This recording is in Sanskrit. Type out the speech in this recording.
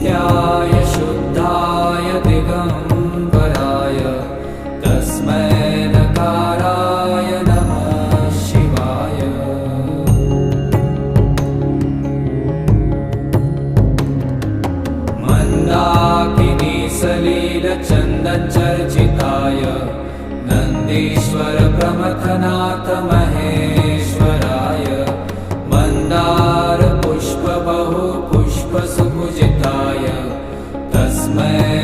नित्याय शुद्धाय दिगंबराय तस्मै नकाराय नमः शिवाय। मंदाकिनी सलील चंदन चर्चिताय नंदीश्वर प्रमथनाथ महेश्वराय मंदार पुष्प बहु पुष्प सुपूजिताय तस्मै